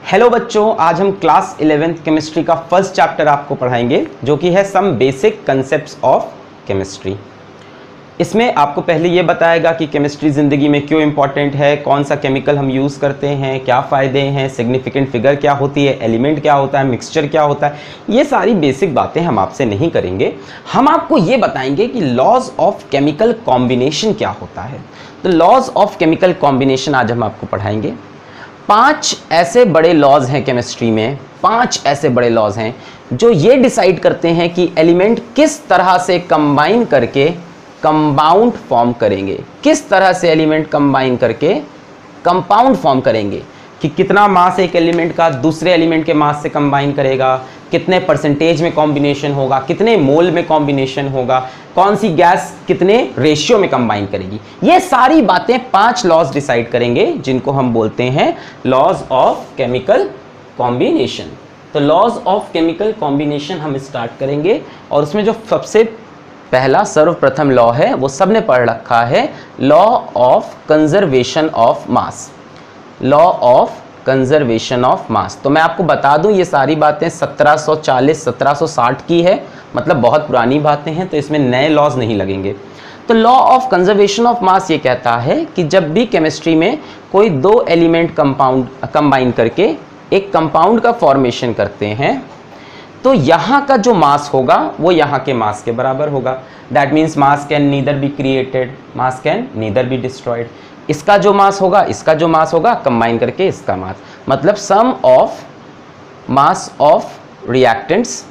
Hello बच्चों, आज हम क्लास 11th केमिस्ट्री का फर्स्ट चैप्टर आपको पढ़ाएंगे जो कि है some basic concepts of chemistry. इसमें आपको पहले ये बताएगा कि केमिस्ट्री ज़िंदगी में क्यों इम्पॉर्टेंट है, कौन सा केमिकल हम यूज़ करते हैं, क्या फ़ायदे हैं, सिग्निफिकेंट फिगर क्या होती है, एलिमेंट क्या होता है, मिक्सचर क्या होता है। ये सारी बेसिक बातें हम आपसे नहीं करेंगे। हम आपको ये बताएंगे कि लॉज ऑफ केमिकल कॉम्बिनेशन क्या होता है। तो लॉज ऑफ केमिकल कॉम्बिनेशन आज हम आपको पढ़ाएंगे। 5 ऐसे बड़े लॉज हैं केमिस्ट्री में, 5 ऐसे बड़े लॉज हैं जो ये डिसाइड करते हैं कि एलिमेंट किस तरह से कंबाइन करके कंपाउंड फॉर्म करेंगे, किस तरह से एलिमेंट कंबाइन करके कंपाउंड फॉर्म करेंगे, कि कितना मास एक एलिमेंट का दूसरे एलिमेंट के मास से कंबाइन करेगा, कितने परसेंटेज में कॉम्बिनेशन होगा, कितने मोल में कॉम्बिनेशन होगा, कौन सी गैस कितने रेशियो में कंबाइन करेगी। ये सारी बातें 5 लॉज डिसाइड करेंगे जिनको हम बोलते हैं लॉज ऑफ केमिकल कॉम्बिनेशन। तो लॉज ऑफ केमिकल कॉम्बिनेशन हम स्टार्ट करेंगे और उसमें जो सबसे पहला सर्वप्रथम लॉ है वो सबने पढ़ रखा है, law of conservation of mass. Law of conservation of mass. तो मैं आपको बता दूं ये सारी बातें 1740-1760 की है, मतलब बहुत पुरानी बातें हैं, तो इसमें नए लॉज नहीं लगेंगे। तो लॉ ऑफ कंजर्वेशन ऑफ मास ये कहता है कि जब भी केमिस्ट्री में कोई 2 एलिमेंट कंबाइन करके एक कंपाउंड का फॉर्मेशन करते हैं तो यहाँ का जो मास होगा वो यहाँ के मास के बराबर होगा। That means mass can neither be created, mass can neither be destroyed. इसका जो मास होगा, इसका जो मास होगा, कंबाइन करके इसका मास, मतलब sum of mass of reactants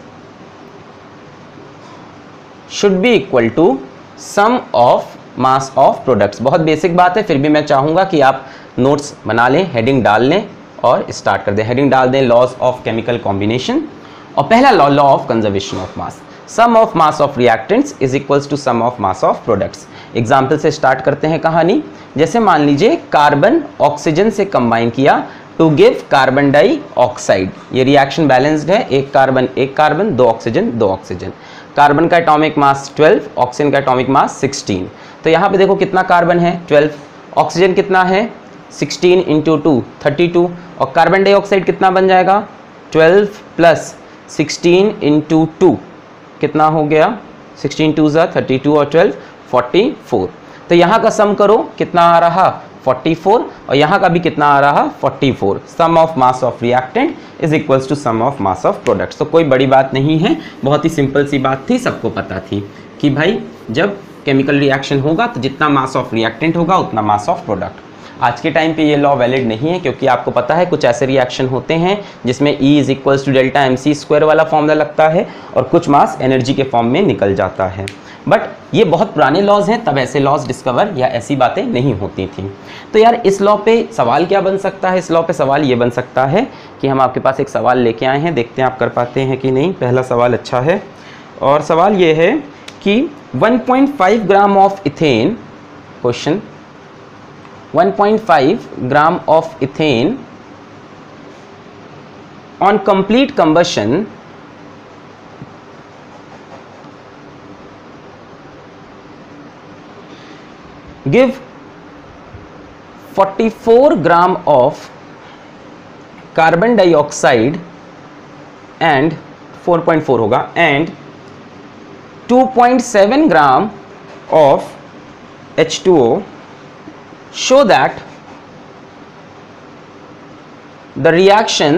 should be equal to sum of mass of products. बहुत बेसिक बात है, फिर भी मैं चाहूंगा कि आप नोट्स बना लें, हेडिंग डाल लें और स्टार्ट कर दें। हेडिंग डाल दें लॉज ऑफ केमिकल कॉम्बिनेशन और पहला law, law of conservation of mass. Sum of mass of reactants is equals to sum of mass of products. Example से स्टार्ट करते हैं कहानी। जैसे मान लीजिए कार्बन ऑक्सीजन से कंबाइन किया टू गिव कार्बन डाइऑक्साइड। ये रिएक्शन बैलेंस्ड है, एक कार्बन 2 ऑक्सीजन 2 ऑक्सीजन। कार्बन का एटॉमिक मास 12, ऑक्सीजन का एटॉमिक मास 16। तो यहाँ पे देखो कितना कार्बन है 12, ऑक्सीजन कितना है 16 इंटू 2 32, और कार्बन डाइऑक्साइड कितना बन जाएगा 12 प्लस 16 इंटू 2 कितना हो गया 16 2 32 और 12 44। तो यहाँ का सम करो कितना आ रहा 44 और यहाँ का भी कितना आ रहा 44। Sum of mass of reactant is equals to sum of mass of products. तो कोई बड़ी बात नहीं है, बहुत ही सिंपल सी बात थी, सबको पता थी कि भाई जब केमिकल रिएक्शन होगा तो जितना मास ऑफ रिएक्टेंट होगा उतना मास ऑफ प्रोडक्ट। आज के टाइम पे ये लॉ वैलिड नहीं है क्योंकि आपको पता है कुछ ऐसे रिएक्शन होते हैं जिसमें E is equals to delta MC² वाला फॉर्मूला लगता है और कुछ मास एनर्जी के फॉर्म में निकल जाता है। बट ये बहुत पुराने लॉज हैं, तब ऐसे लॉज डिस्कवर या ऐसी बातें नहीं होती थी। तो यार इस लॉ पे सवाल क्या बन सकता है? इस लॉ पे सवाल ये बन सकता है कि हम आपके पास एक सवाल लेके आए हैं, देखते हैं आप कर पाते हैं कि नहीं। पहला सवाल अच्छा है और सवाल ये है कि 1.5 gram of ethane, question 1.5 gram of ethane on complete combustion give 44 gram of carbon dioxide and 4.4 होगा and 2.7 gram of H2O, show that the reaction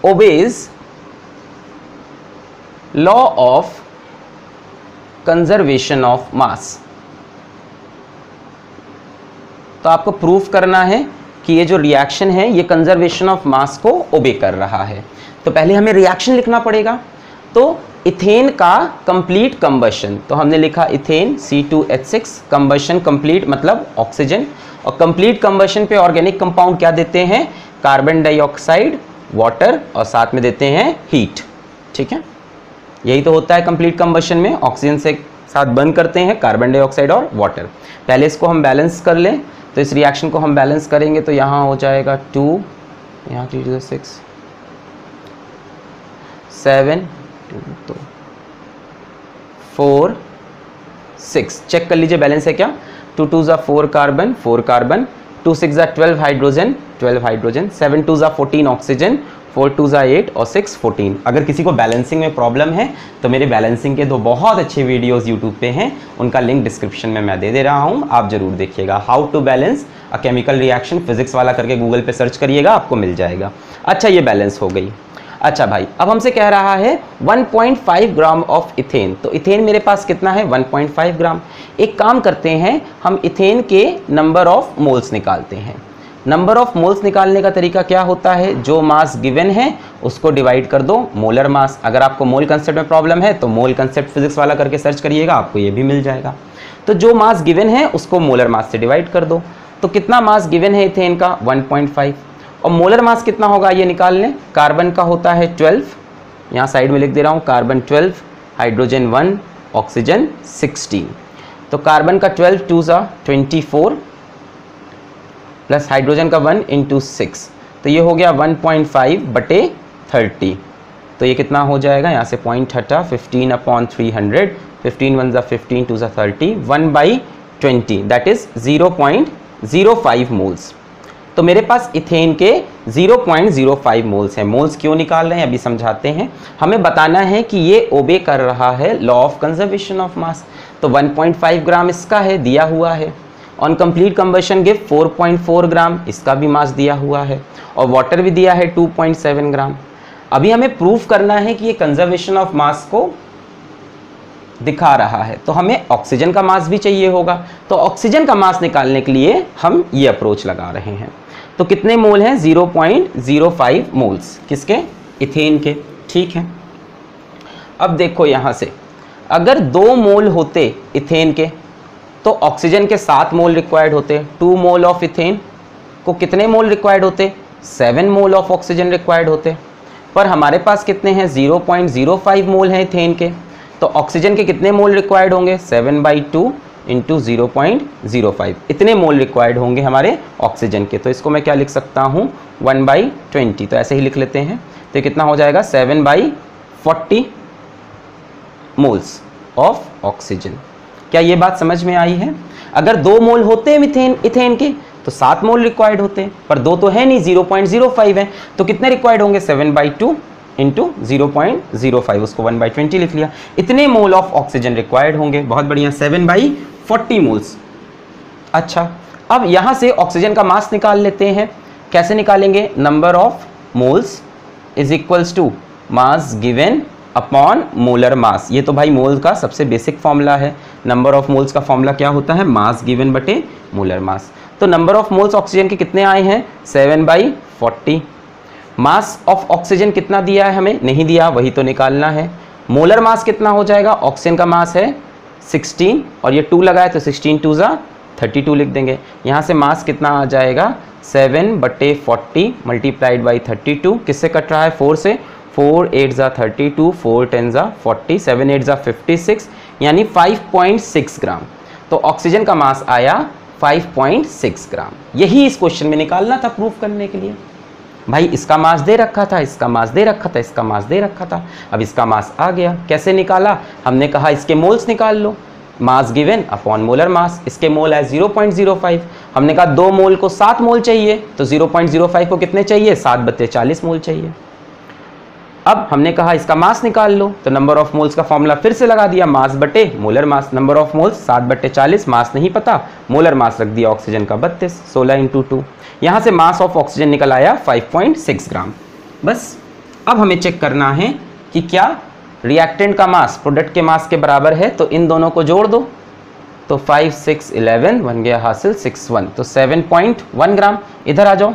obeys law of conservation of mass। तो आपको प्रूफ करना है कि ये जो reaction है ये कंजर्वेशन ऑफ मास को ओबे कर रहा है। तो पहले हमें रिएक्शन लिखना पड़ेगा। तो इथेन का कंप्लीट कंबशन, तो हमने लिखा इथेन C2H6, कंबशन कंप्लीट मतलब ऑक्सीजन, और कंप्लीट कंबशन पे ऑर्गेनिक कंपाउंड क्या देते हैं, कार्बन डाइऑक्साइड, वाटर और साथ में देते हैं हीट। ठीक है, यही तो होता है कंप्लीट कंबशन में, ऑक्सीजन से साथ बर्न करते हैं कार्बन डाइऑक्साइड और वाटर। पहले इसको हम बैलेंस कर लें, तो इस रिएक्शन को हम बैलेंस करेंगे तो यहाँ हो जाएगा 2, यहाँ 3 to 6 7 2 4 6। चेक कर लीजिए बैलेंस है क्या। 2 2 4 कार्बन, 4 कार्बन, 2 6 जा 12 हाइड्रोजन, 12 हाइड्रोजन, 7 2 जा 14 ऑक्सीजन, 4 2 जा 8 और 6 14। अगर किसी को बैलेंसिंग में प्रॉब्लम है तो मेरे बैलेंसिंग के 2 बहुत अच्छे वीडियोस यूट्यूब पे हैं, उनका लिंक डिस्क्रिप्शन में मैं दे रहा हूँ, आप जरूर देखिएगा। How to balance a chemical reaction, physics वाला करके गूगल पे सर्च करिएगा, आपको मिल जाएगा। अच्छा, ये बैलेंस हो गई। अच्छा भाई, अब हमसे कह रहा है 1.5 ग्राम ऑफ इथेन। तो इथेन मेरे पास कितना है? 1.5 ग्राम। एक काम करते हैं, हम इथेन के नंबर ऑफ मोल्स निकालते हैं। नंबर ऑफ मोल्स निकालने का तरीका क्या होता है? जो मास गिवन है उसको डिवाइड कर दो मोलर मास। अगर आपको मोल कंसेप्ट में प्रॉब्लम है तो मोल कंसेप्ट फिजिक्स वाला करके सर्च करिएगा, आपको ये भी मिल जाएगा। तो जो मास गिवन है उसको मोलर मास से डिवाइड कर दो। तो कितना मास गिवन है इथेन का? 1.5। और मोलर मास कितना होगा ये निकाल लें। कार्बन का होता है 12, यहाँ साइड में लिख दे रहा हूँ, कार्बन 12, हाइड्रोजन 1, ऑक्सीजन 16। तो कार्बन का 12 2 जा 24 प्लस हाइड्रोजन का 1 इंटू 6, तो ये हो गया 1.5 बटे 30। तो ये कितना हो जाएगा? यहाँ से पॉइंट हटा, 15/300, 15 1 जा 15 2 जा 30, 1/20 दैट इज 0.05 मोल्स। तो मेरे पास इथेन के 0.05 मोल्स हैं। मोल्स क्यों निकाल रहे हैं अभी समझाते हैं। हमें बताना है कि ये ओबे कर रहा है law of conservation of mass. तो 1.5 ग्राम इसका है, दिया हुआ है। ऑन कंप्लीट कंबशन गिव 4.4 ग्राम, इसका भी मास दिया हुआ है। और वाटर भी दिया है 2.7 ग्राम। अभी हमें प्रूफ करना है कि ये कंजर्वेशन ऑफ मास को दिखा रहा है, तो हमें ऑक्सीजन का मास भी चाहिए होगा। तो ऑक्सीजन का मास निकालने के लिए हम ये अप्रोच लगा रहे हैं। तो कितने मोल हैं? 0.05 मोल्स। किसके? इथेन के। ठीक है, अब देखो यहाँ से, अगर 2 मोल होते इथेन के तो ऑक्सीजन के 7 मोल रिक्वायर्ड होते। 2 मोल ऑफ इथेन को कितने मोल रिक्वायर्ड होते? 7 मोल ऑफ ऑक्सीजन रिक्वायर्ड होते। पर हमारे पास कितने हैं? 0.05 मोल हैं इथेन के। तो ऑक्सीजन के कितने मोल रिक्वायर्ड होंगे? 7/2 इंटू 0.05, इतने मोल रिक्वायर्ड होंगे हमारे ऑक्सीजन के। तो इसको मैं क्या लिख सकता हूँ? 1/20। तो ऐसे ही लिख लेते हैं। तो ये कितना हो जाएगा? 7/40 मोल्स ऑफ ऑक्सीजन। क्या ये बात समझ में आई है? अगर 2 मोल होते हैं इथेन के तो 7 मोल रिक्वायर्ड होते हैं, पर 2 तो है नहीं, 0.05 है। तो कितने रिक्वायर्ड होंगे? 7/2 इंटू 0.05, उसको 1/20 लिख लिया। इतने मोल ऑफ ऑक्सीजन रिक्वायर्ड होंगे। बहुत बढ़िया, 7/40 मोल्स। अच्छा, अब यहाँ से ऑक्सीजन का मास निकाल लेते हैं। कैसे निकालेंगे? Number of moles is equals to mass given upon molar mass. ये तो भाई मोल का सबसे बेसिक फॉर्मूला है। नंबर ऑफ मोल्स का फॉर्मूला क्या होता है? मास गिवन बटे मोलर मास। तो नंबर ऑफ मोल्स ऑक्सीजन के कितने आए हैं? 7/40। मास ऑफ ऑक्सीजन कितना दिया है हमें? नहीं दिया, वही तो निकालना है। मोलर मास कितना हो जाएगा? ऑक्सीजन का मास है 16 और ये 2 लगाए तो 16 2 जा 32 लिख देंगे। यहाँ से मास कितना आ जाएगा? 7/40 मल्टीप्लाइड बाई 32। किससे कट रहा है? 4 से। 4 8 जा 32, 4 10 जा 40, 7 8 जा 56, यानी 5.6 ग्राम। तो ऑक्सीजन का मास आया 5.6 ग्राम। यही इस क्वेश्चन में निकालना था प्रूफ करने के लिए। भाई इसका मास दे रखा था, इसका मास दे रखा था, इसका मास दे रखा था, अब इसका मास आ गया। कैसे निकाला? हमने कहा इसके मोल्स निकाल लो, mass given upon molar mass. इसके मोल है 0.05। हमने कहा 2 मोल को 7 मोल चाहिए, तो 0.05 को कितने चाहिए? 7/40 मोल चाहिए। अब हमने कहा इसका मास निकाल लो, तो नंबर ऑफ मोल्स का फॉर्मूला फिर से लगा दिया, मास बटे molar mass. Number of moles 7/40, मास नहीं पता, मोलर मास रख दिया ऑक्सीजन का 32, 16 इंटू 2। यहाँ से मास ऑफ ऑक्सीजन निकल आया 5.6 ग्राम। बस अब हमें चेक करना है कि क्या रिएक्टेंट का मास प्रोडक्ट के मास के बराबर है। तो इन दोनों को जोड़ दो, तो 5 6 11 बन गया हासिल 61, तो 7.1 ग्राम। इधर आ जाओ,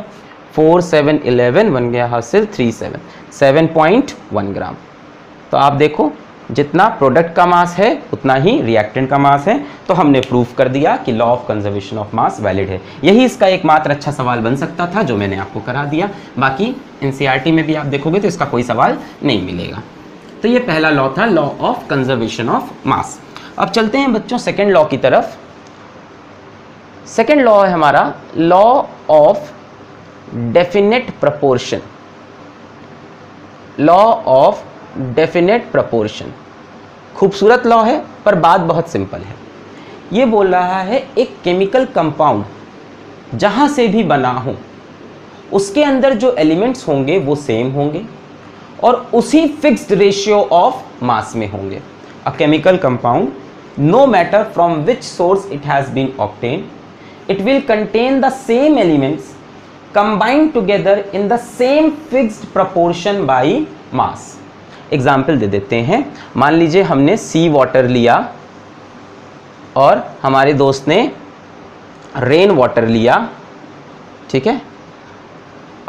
4 7 11 बन गया हासिल 37, 7.1 ग्राम। तो आप देखो जितना प्रोडक्ट का मास है उतना ही रिएक्टेंट का मास है। तो हमने प्रूफ कर दिया कि law of conservation of mass valid है। यही इसका एकमात्र अच्छा सवाल बन सकता था जो मैंने आपको करा दिया। बाकी एनसीईआरटी में भी आप देखोगे तो इसका कोई सवाल नहीं मिलेगा। तो ये पहला लॉ था, लॉ ऑफ कंजर्वेशन ऑफ मास। अब चलते हैं बच्चों सेकेंड लॉ की तरफ। सेकेंड लॉ है हमारा law of definite proportion. Law of definite proportion खूबसूरत लॉ है पर बात बहुत सिंपल है। ये बोल रहा है एक केमिकल कंपाउंड जहां से भी बना हो उसके अंदर जो एलिमेंट्स होंगे वो सेम होंगे और उसी फिक्स्ड रेशियो ऑफ मास में होंगे। A chemical compound, no matter from which source it has been obtain, it will contain the same elements combined together in the same fixed proportion by mass. Example दे देते हैं। मान लीजिए हमने सी water लिया और हमारे दोस्त ने रेन वाटर लिया, ठीक है,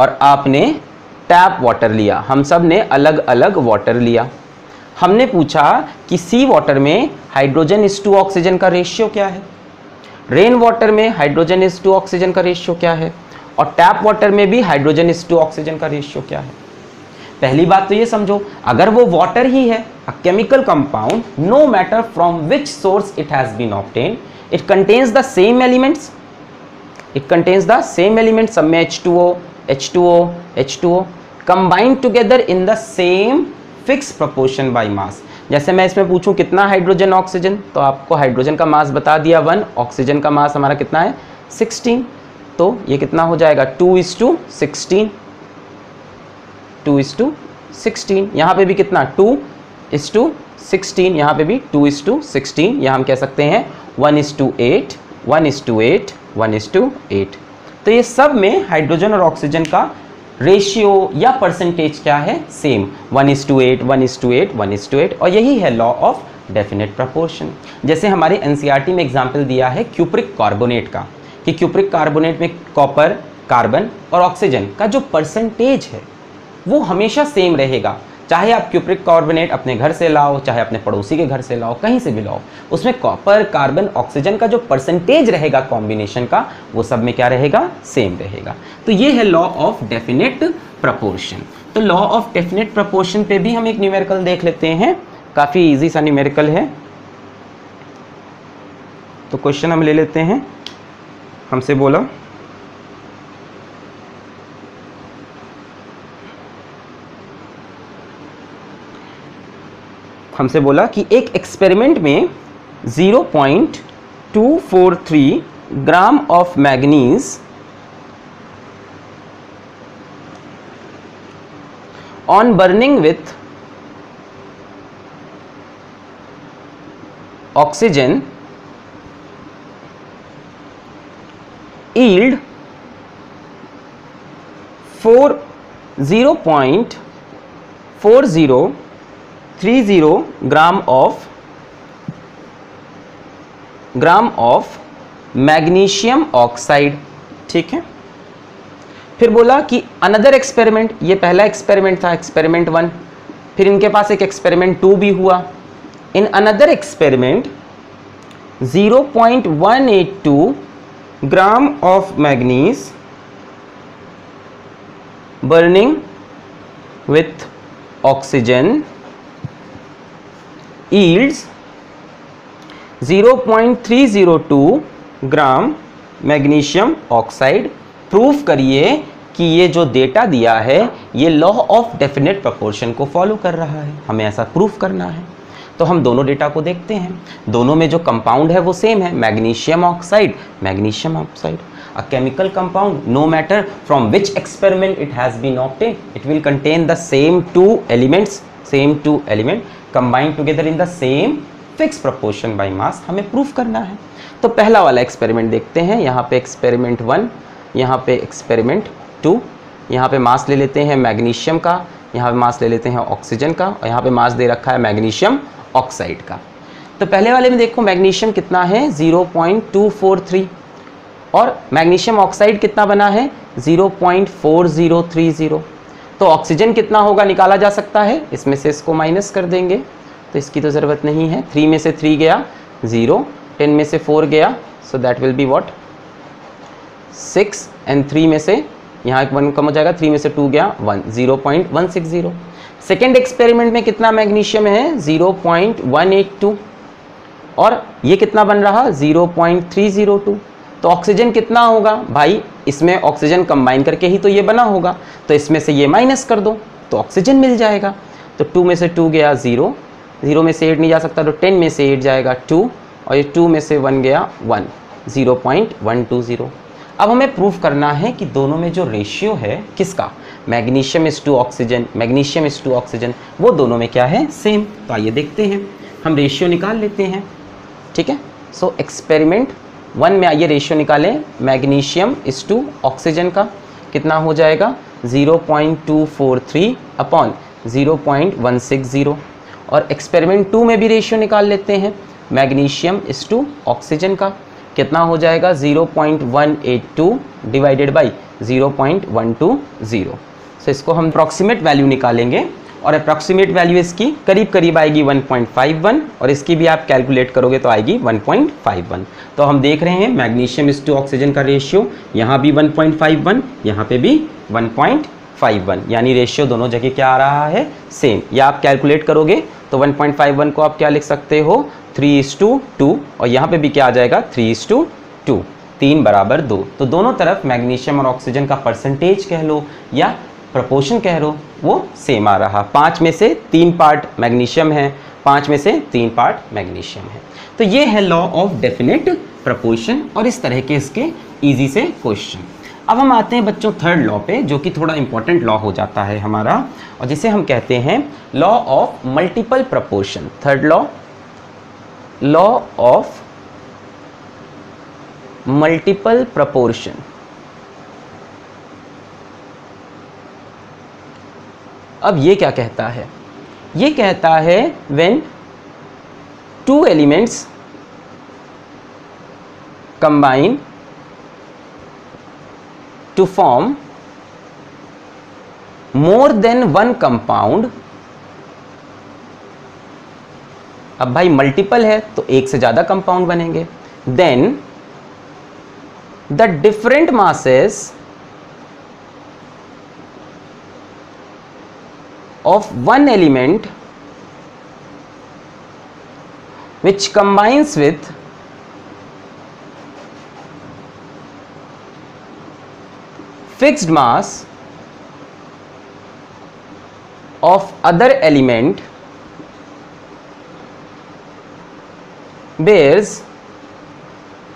और आपने टैप वाटर लिया। हम सब ने अलग अलग वाटर लिया। हमने पूछा कि सी वाटर में हाइड्रोजन इज टू ऑक्सीजन का रेशियो क्या है, रेन वाटर में हाइड्रोजन इज टू ऑक्सीजन का रेशियो क्या है, और टैप वाटर में भी हाइड्रोजन इज टू ऑक्सीजन का रेशियो क्या है। पहली बात तो ये समझो, अगर वो वाटर ही है, a chemical compound, no matter from which source it has been obtain, it contains the same elements, it contains the same elements, सब में H2O H2O H2O combined together in the same fix proportion by mass. जैसे मैं इसमें पूछूं कितना hydrogen oxygen, तो आपको hydrogen का मास बता दिया 1, ऑक्सीजन का मास हमारा कितना है 16, तो ये कितना हो जाएगा 2:16, 2:16। यहाँ पे भी कितना 2:16, यहाँ पे भी 2:16, यहाँ हम कह सकते हैं 1:8, 1:8, 1:8। तो ये सब में हाइड्रोजन और ऑक्सीजन का रेशियो या परसेंटेज क्या है, सेम 1:8, 1:8, 1:8, और यही है लॉ ऑफ डेफिनेट प्रपोर्शन। जैसे हमारे एनसीईआरटी में एग्जाम्पल दिया है क्यूप्रिक कार्बोनेट का, कि क्यूप्रिक कार्बोनेट में कॉपर, कार्बन और ऑक्सीजन का जो परसेंटेज है वो हमेशा सेम रहेगा। चाहे आप क्यूप्रिक कार्बोनेट अपने घर से लाओ, चाहे अपने पड़ोसी के घर से लाओ, कहीं से भी लाओ, उसमें कॉपर, कार्बन, ऑक्सीजन का जो परसेंटेज रहेगा कॉम्बिनेशन का, वो सब में क्या रहेगा, सेम रहेगा। तो ये है लॉ ऑफ डेफिनेट प्रपोर्शन। तो लॉ ऑफ डेफिनेट प्रपोर्शन पे भी हम एक न्यूमेरिकल देख लेते हैं, काफ़ी इजी सा न्यूमेरिकल है। तो क्वेश्चन हम ले लेते हैं। हमसे बोला कि एक एक्सपेरिमेंट में 0.243 gram of manganese on burning with oxygen yield 0.4030 gram of magnesium oxide, ठीक है। फिर बोला कि अनदर एक्सपेरिमेंट, ये पहला एक्सपेरिमेंट था, एक्सपेरिमेंट 1, फिर इनके पास एक एक्सपेरिमेंट 2 भी हुआ। In another experiment 0.182 gram of manganese burning with oxygen yields 0.302 gram magnesium oxide. Proof करिए कि ये जो डेटा दिया है ये लॉ ऑफ डेफिनेट प्रोपोर्शन को फॉलो कर रहा है, हमें ऐसा प्रूफ करना है। तो हम दोनों डेटा को देखते हैं, दोनों में जो कंपाउंड है वो सेम है, magnesium oxide, magnesium oxide. A chemical compound, no matter from which experiment it has been obtained, it will contain the same two elements combined together in the same fixed proportion by mass। हमें proof करना है। तो पहला वाला experiment देखते हैं। यहाँ पे एक्सपेरिमेंट 1, यहाँ पे एक्सपेरिमेंट 2। यहाँ पे मास ले लेते हैं मैग्नीशियम का, यहाँ पे मास ले लेते हैं ऑक्सीजन का, और यहाँ पे मास दे रखा है मैग्नीशियम ऑक्साइड का। तो पहले वाले में देखो मैग्नीशियम कितना है 0.243 और मैग्नीशियम ऑक्साइड कितना बना है 0.4030। तो ऑक्सीजन कितना होगा निकाला जा सकता है, इसमें से इसको माइनस कर देंगे, तो इसकी तो ज़रूरत नहीं है। 3 में से 3 गया 0, 10 में से 4 गया, so that will be what 6, and 3 में से यहाँ एक 1 कम हो जाएगा, 3 में से 2 गया 1, 0.160। सेकेंड एक्सपेरिमेंट में कितना मैग्नीशियम है 0.182 और ये कितना बन रहा 0.302। तो ऑक्सीजन कितना होगा भाई, इसमें ऑक्सीजन कंबाइन करके ही तो ये बना होगा, तो इसमें से ये माइनस कर दो तो ऑक्सीजन मिल जाएगा। तो 2 में से 2 गया 0, 0 में से 8 नहीं जा सकता, तो 10 में से 8 जाएगा 2, और ये 2 में से 1 गया 1, 0.120। अब हमें प्रूफ करना है कि दोनों में जो रेशियो है किसका, magnesium is to oxygen, magnesium is to oxygen, वो दोनों में क्या है, सेम। तो आइए देखते हैं, हम रेशियो निकाल लेते हैं, ठीक है। सो एक्सपेरिमेंट 1 में आइए रेशियो निकालें, मैग्नीशियम इज टू ऑक्सीजन का कितना हो जाएगा 0.243 अपॉन 0.160। और एक्सपेरिमेंट 2 में भी रेशियो निकाल लेते हैं, मैग्नीशियम इज टू ऑक्सीजन का कितना हो जाएगा 0.182 डिवाइडेड बाई 0.120। सो इसको हम अप्रॉक्सीमेट वैल्यू निकालेंगे और अप्रॉक्सीमेट वैल्यू इसकी करीब करीब आएगी 1.51 और इसकी भी आप कैलकुलेट करोगे तो आएगी 1.51। तो हम देख रहे हैं मैग्नीशियम इज टू ऑक्सीजन का रेशियो यहाँ भी 1.51, यहाँ पे भी 1.51, यानी रेशियो दोनों जगह क्या आ रहा है, सेम। या आप कैलकुलेट करोगे तो 1.51 को आप क्या लिख सकते हो 3:2 और यहाँ पे भी क्या आ जाएगा 3:2, 3 बराबर 2। तो दोनों तरफ मैग्नीशियम और ऑक्सीजन का परसेंटेज कह लो या प्रोपोर्शन कह लो वो सेम आ रहा। 5 में से 3 पार्ट मैग्नीशियम है, 5 में से 3 पार्ट मैग्नीशियम है। तो ये है लॉ ऑफ डेफिनेट प्रोपोर्शन और इस तरह के इसके इजी से क्वेश्चन। अब हम आते हैं बच्चों थर्ड लॉ पे, जो कि थोड़ा इंपॉर्टेंट लॉ हो जाता है हमारा और जिसे हम कहते हैं law of multiple proportion. Third law, law of multiple proportion. अब ये क्या कहता है, ये कहता है when 2 elements combine to form more than 1 compound. अब भाई मल्टीपल है तो एक से ज्यादा कंपाउंड बनेंगे। Then the different masses of one element which combines with fixed mass of other element bears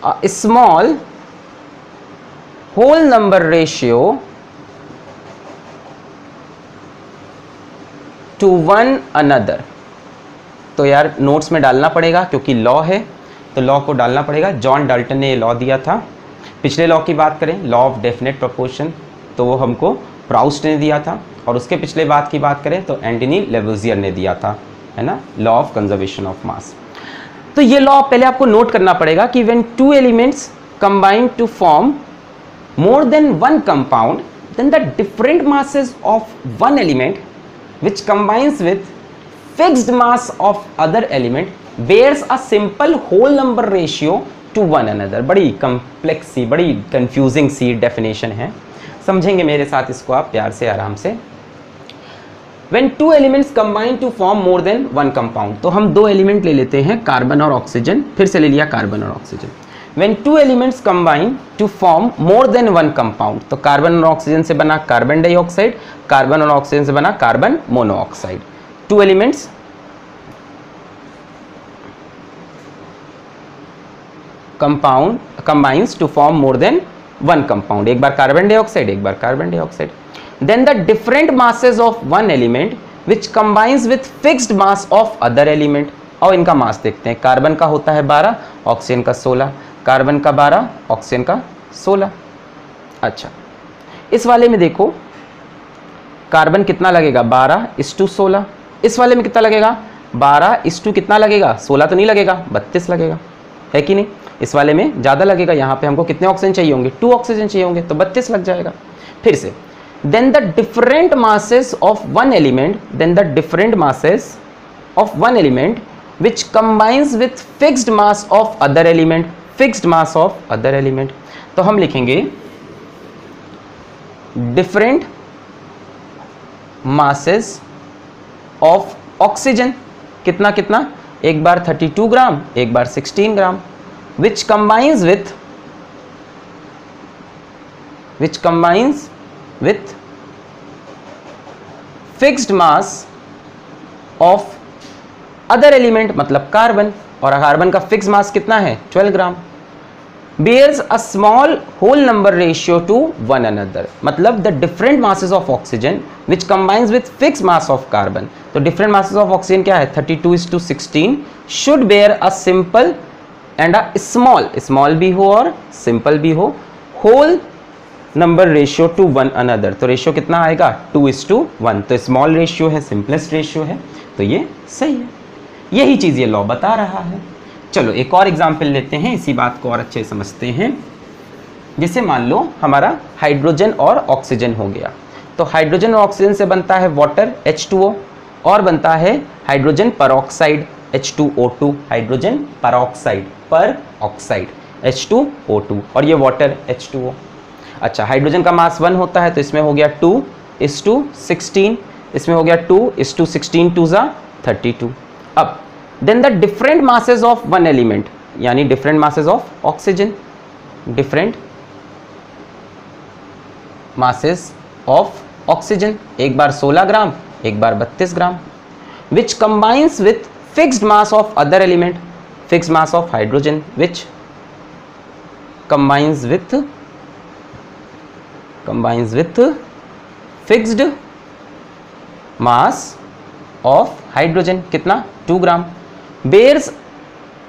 a small whole number ratio to one another. तो यार नोट्स में डालना पड़ेगा क्योंकि लॉ है तो लॉ को डालना पड़ेगा। जॉन डाल्टन ने ये लॉ दिया था। पिछले लॉ की बात करें, लॉ ऑफ डेफिनेट प्रोपोर्शन, तो वो हमको प्राउस्ट ने दिया था और उसके पिछले बात की बात करें तो एंटनी लेवोजियर ने दिया था, है ना, law of conservation of mass. तो ये लॉ पहले आपको नोट करना पड़ेगा कि when 2 elements combine to form more than 1 compound then the different masses of one element which combines with fixed mass of other element bears a simple whole number ratio to one another। बड़ी complex सी, बड़ी confusing सी definition है, समझेंगे मेरे साथ इसको आप प्यार से आराम से। When 2 elements combine to form more than 1 compound, तो हम 2 एलिमेंट ले लेते हैं, कार्बन और ऑक्सीजन, फिर से ले लिया कार्बन और oxygen. When 2 elements combine to form more than 1 compound, तो कार्बन और ऑक्सीजन से बना कार्बन डाइऑक्साइड, कार्बन और ऑक्सीजन से बना carbon monoxide. 2 elements combines to form more than 1 compound, एक बार कार्बन डाइऑक्साइड, एक बार carbon dioxide. Then the different masses of one element which combines with fixed mass of other element। और इनका मास देखते हैं, कार्बन का होता है 12, ऑक्सीजन का 16, कार्बन का 12, ऑक्सीजन का 16। अच्छा, इस वाले में देखो कार्बन कितना लगेगा 12:16, इस वाले में कितना लगेगा 12:, कितना लगेगा 16 तो नहीं लगेगा, 32 लगेगा, है कि नहीं। इस वाले में ज़्यादा लगेगा, यहाँ पे हमको कितने ऑक्सीजन चाहिए होंगे 2 ऑक्सीजन चाहिए होंगे, तो 32 लग जाएगा। फिर से then the different masses of one element, then the different masses of one element which combines with fixed mass of other element, fixed mass of other element। तो हम लिखेंगे different masses of oxygen, कितना कितना, एक बार 32 ग्राम, एक बार 16 ग्राम, which combines with fixed mass of other element मतलब कार्बन, और कार्बन का फिक्स मास कितना है 12 ग्राम। bears a small whole number ratio to one another, मतलब the different masses of oxygen which combines with fixed mass of carbon, तो different masses of oxygen क्या है 32:16 should bear a simple and a small भी हो और simple भी हो whole number ratio to one another, तो रेशियो कितना आएगा 2:1, तो स्मॉल रेशियो है, सिंपलेस्ट रेशियो है, तो ये सही है। यही चीज़ ये लॉ बता रहा है। चलो एक और एग्जाम्पल लेते हैं, इसी बात को और अच्छे समझते हैं। जैसे मान लो हमारा हाइड्रोजन और ऑक्सीजन हो गया, तो हाइड्रोजन और ऑक्सीजन से बनता है वाटर H2O और बनता है hydrogen peroxide H2O2, hydrogen peroxide पर ऑक्साइड H2O2 और ये वाटर H2O। अच्छा, हाइड्रोजन का मास 1 होता है तो इसमें हो गया 2:16, इसमें हो गया 2:16 2 ज़ा 32। अब then the different masses of one element, यानी different masses of oxygen, different masses of oxygen, एक बार 16 ग्राम एक बार 32 gram, which combines with fixed mass of other element, fixed mass of hydrogen which combines with fixed mass of hydrogen, कितना 2 ग्राम, bears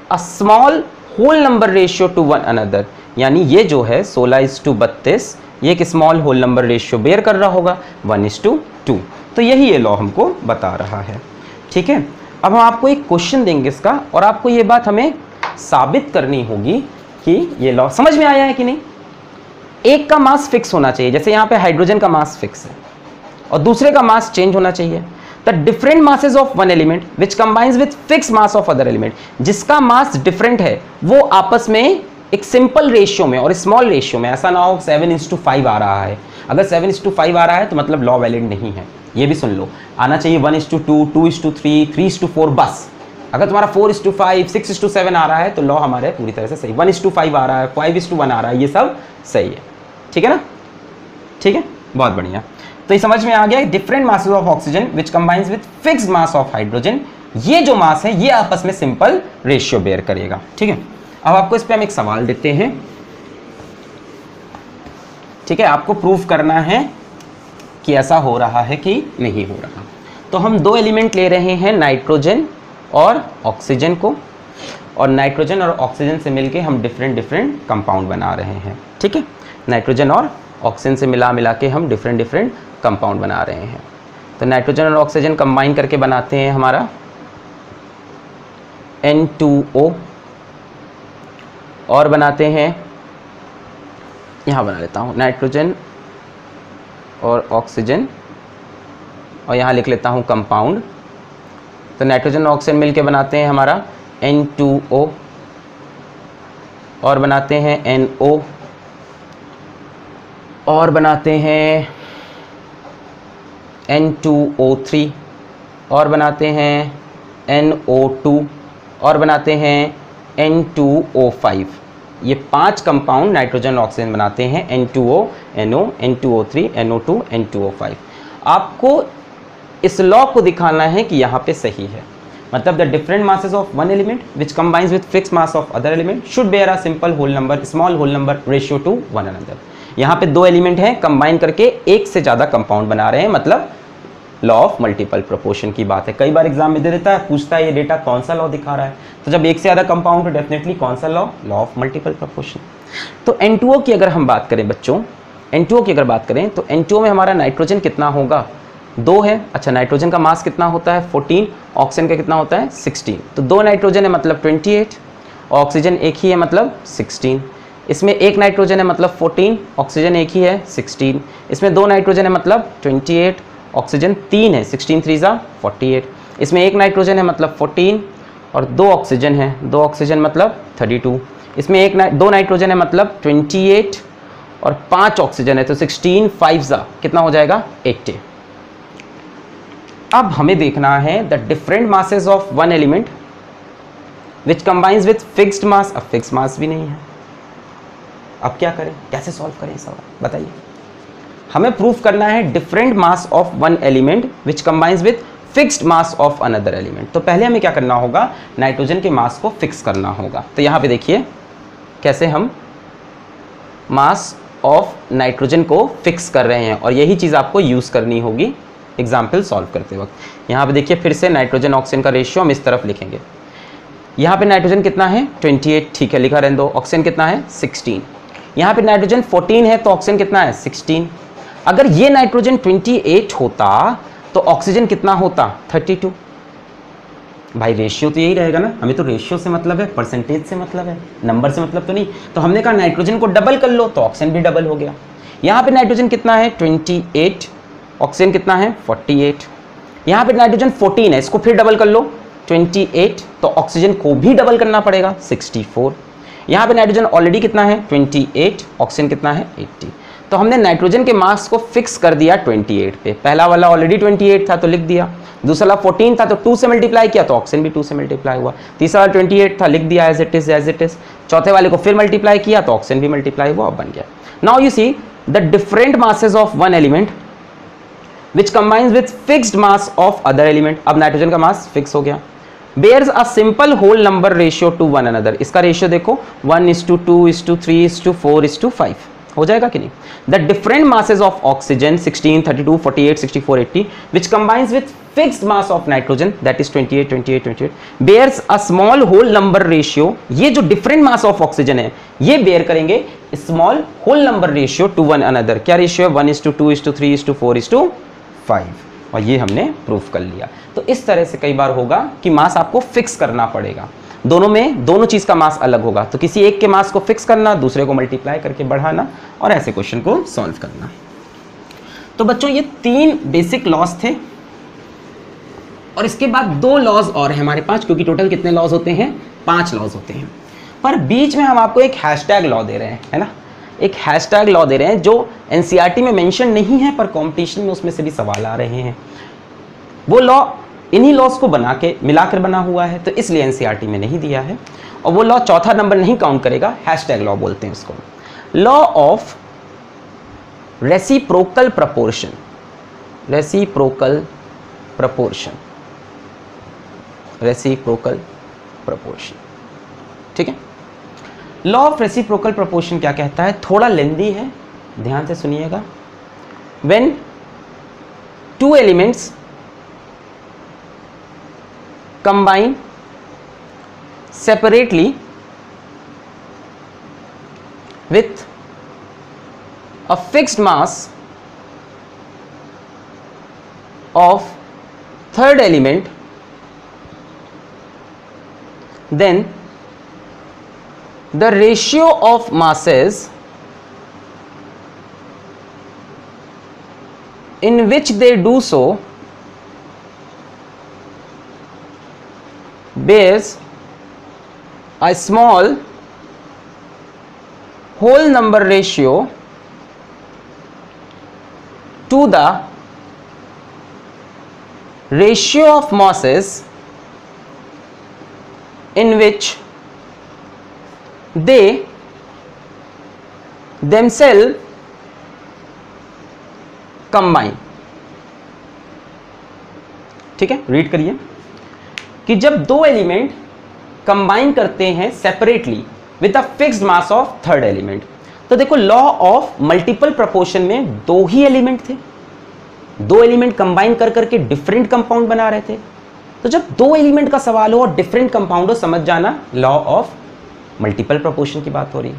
a small whole number ratio to one another, यानी ये जो है 16:32 ये एक small whole number ratio bear कर रहा होगा 1:2, तो यही ये लॉ हमको बता रहा है। ठीक है, अब हम आपको एक क्वेश्चन देंगे इसका और आपको ये बात हमें साबित करनी होगी कि ये लॉ समझ में आया है कि नहीं। एक का मास फिक्स होना चाहिए, जैसे यहाँ पे हाइड्रोजन का मास फिक्स है और दूसरे का मास चेंज होना चाहिए। The different masses of one element which combines with fix mass of other element, जिसका मास डिफरेंट है वो आपस में एक सिंपल रेशियो में और स्मॉल रेशियो में, ऐसा ना हो 7:5 आ रहा है, अगर 7:5 आ रहा है तो मतलब लॉ वैलिड नहीं है। ये भी सुन लो, आना चाहिए 1:2, 2:3, 3:4 बस। अगर तुम्हारा 4:5, 6:7 आ रहा है तो लॉ हमारे पूरी तरह से सही, 1:5 आ रहा है, 5:1 आ रहा है, ये सब सही है। ठीक है ना, ठीक है, बहुत बढ़िया। तो ये समझ में आ गया, different masses of oxygen which combines with fixed mass of hydrogen, ये जो मास है ये आपस में सिंपल रेशियो बेयर करेगा। ठीक है, अब आपको इस पे हम एक सवाल देते हैं। ठीक है, आपको प्रूफ करना है कि ऐसा हो रहा है कि नहीं हो रहा। तो हम 2 एलिमेंट ले रहे हैं, नाइट्रोजन और ऑक्सीजन को, और नाइट्रोजन और ऑक्सीजन से मिलके हम डिफरेंट कंपाउंड बना रहे हैं। ठीक है, नाइट्रोजन और ऑक्सीजन से मिला के हम डिफरेंट कंपाउंड बना रहे हैं। तो नाइट्रोजन और ऑक्सीजन कंबाइन करके बनाते हैं हमारा N2O, और बनाते हैं, यहाँ बना लेता हूँ नाइट्रोजन और ऑक्सीजन और यहाँ लिख लेता हूँ कंपाउंड। तो नाइट्रोजन और ऑक्सीजन मिलके बनाते हैं हमारा N2O, और बनाते हैं NO, और बनाते हैं N2O3, और बनाते हैं NO2, और बनाते हैं N2O5। ये 5 कंपाउंड नाइट्रोजन और ऑक्सीजन बनाते हैं, N2O, NO, N2O3, NO2, N2O5। आपको इस लॉ को दिखाना है कि यहाँ पे सही है, मतलब the different masses of one element which combines with fix mass of other element should bear a simple whole number, small whole number ratio to one another. यहाँ पे 2 एलिमेंट हैं, कंबाइन करके एक से ज़्यादा कंपाउंड बना रहे हैं, मतलब लॉ ऑफ मल्टीपल प्रोपोर्शन की बात है। कई बार एग्जाम में दे देता है, पूछता है ये डेटा कौन सा लॉ दिखा रहा है, तो जब एक से ज़्यादा कंपाउंड तो डेफिनेटली कौन सा लॉ ऑफ मल्टीपल प्रोपोर्शन। तो N2O की अगर हम बात करें बच्चों, N2O की अगर बात करें तो N2O में हमारा नाइट्रोजन कितना होगा 2 है। अच्छा, नाइट्रोजन का मास कितना होता है 14, ऑक्सीजन का कितना होता है 16, तो 2 नाइट्रोजन है मतलब 28, ऑक्सीजन एक ही है मतलब 16। इसमें 1 नाइट्रोजन है मतलब 14, ऑक्सीजन एक ही है 16। इसमें 2 नाइट्रोजन है मतलब 28, ऑक्सीजन 3 है, 16 3 ज़ा 48। इसमें 1 नाइट्रोजन है मतलब 14 और 2 ऑक्सीजन है, 2 ऑक्सीजन मतलब 32। इसमें 2 नाइट्रोजन है मतलब 28 और 5 ऑक्सीजन है, तो 16 5 ज़ा कितना हो जाएगा 80। अब हमें देखना है the different masses of one element which combines with fixed मास। अब फिक्स्ड मास भी नहीं है, अब क्या करें, कैसे सॉल्व करें सवाल बताइए। हमें प्रूफ करना है different mass of one element which combines with fixed mass of another element. तो पहले हमें क्या करना होगा, नाइट्रोजन के मास को फिक्स करना होगा। तो यहाँ पे देखिए कैसे हम मास ऑफ नाइट्रोजन को फिक्स कर रहे हैं, और यही चीज़ आपको यूज़ करनी होगी एग्जाम्पल सॉल्व करते वक्त। यहाँ पे देखिए फिर से नाइट्रोजन ऑक्सीजन का रेशियो हम इस तरफ लिखेंगे। यहाँ पे नाइट्रोजन कितना है 28, ठीक है लिखा रहने दो। ऑक्सीजन कितना है 16। यहाँ पे नाइट्रोजन 14 है तो ऑक्सीजन कितना है 16। अगर ये नाइट्रोजन 28 होता तो ऑक्सीजन कितना होता 32। भाई रेशियो तो यही रहेगा ना, हमें तो रेशियो से मतलब है, परसेंटेज से मतलब है, नंबर से मतलब तो नहीं। तो हमने कहा नाइट्रोजन को डबल कर लो तो ऑक्सीजन भी डबल हो गया। यहाँ पे नाइट्रोजन कितना है 28, ऑक्सीजन कितना है 48। यहाँ पे नाइट्रोजन 14 है, इसको फिर डबल कर लो 28, तो ऑक्सीजन को भी डबल करना पड़ेगा 64। यहाँ पे नाइट्रोजन ऑलरेडी कितना है 28, ऑक्सीजन कितना है 80। तो हमने नाइट्रोजन के मास को फिक्स कर दिया 28 पे। पहला वाला ऑलरेडी 28 था तो लिख दिया, दूसरा वाला 14 था तो 2 से मल्टीप्लाई किया तो ऑक्सीजन भी 2 से मल्टीप्लाई हुआ, तीसरा वाला 28 था लिख दिया एज इट इज। चौथे वाले को फिर मल्टीप्लाई किया तो ऑक्सीजन भी मल्टीप्लाई हुआ, बन गया। Now you see the different masses of one element which combines with fixed mass of other element. अब नाइट्रोजन का मास फिक्स हो गया। Bears a simple whole number ratio to one another. इसका ratio देखो 1:2:3:4:5 हो जाएगा कि नहीं। The different masses of oxygen 16, 32, 48, 64, 80 which combines with fixed mass of nitrogen that is 28, 28, 28 bears a small whole number ratio. ये जो डिफरेंट मास ऑफ ऑक्सीजन है ये बेयर करेंगे small whole number ratio to one another. क्या ratio है 1:2:3:4:5, और ये हमने प्रूफ कर लिया। तो इस तरह से कई बार होगा कि मास आपको फिक्स करना पड़ेगा, दोनों में दोनों चीज का मास अलग होगा, तो किसी एक के मास को फिक्स करना, दूसरे को मल्टीप्लाई करके बढ़ाना, और ऐसे क्वेश्चन को सॉल्व करना। तो बच्चों ये 3 बेसिक लॉस थे, और इसके बाद 2 लॉज और हैं हमारे पास, क्योंकि टोटल कितने लॉज होते हैं 5 लॉज होते हैं। पर बीच में हम आपको एक हैशटैग लॉ दे रहे हैं, है ना, एक हैशटैग लॉ दे रहे हैं जो एनसीईआरटी में मेंशन नहीं है पर कंपटीशन में उसमें से भी सवाल आ रहे हैं। वो लॉ इन्हीं लॉस को बना के मिलाकर बना हुआ है, तो इसलिए एनसीईआरटी में नहीं दिया है, और वो लॉ चौथा नंबर नहीं काउंट करेगा, हैशटैग लॉ बोलते हैं उसको। Law of reciprocal proportion, reciprocal proportion, reciprocal proportion, ठीक है। लॉ ऑफ रेसिप्रोकल प्रपोर्शन क्या कहता है, थोड़ा लेंदी है, ध्यान से सुनिएगा। When 2 elements combine separately with a fixed mass of third element, then the ratio of masses in which they do so bears a small whole number ratio to the ratio of masses in which they themselves combine। ठीक है, read करिए कि जब 2 element combine करते हैं separately with a fixed mass of third element, तो देखो law of multiple proportion में 2 ही एलिमेंट थे, 2 एलिमेंट कंबाइन कर करके डिफरेंट कंपाउंड बना रहे थे। तो जब 2 एलिमेंट का सवाल हो और डिफरेंट कंपाउंड हो, समझ जाना लॉ ऑफ मल्टीपल प्रोपोर्शन की बात हो रही है।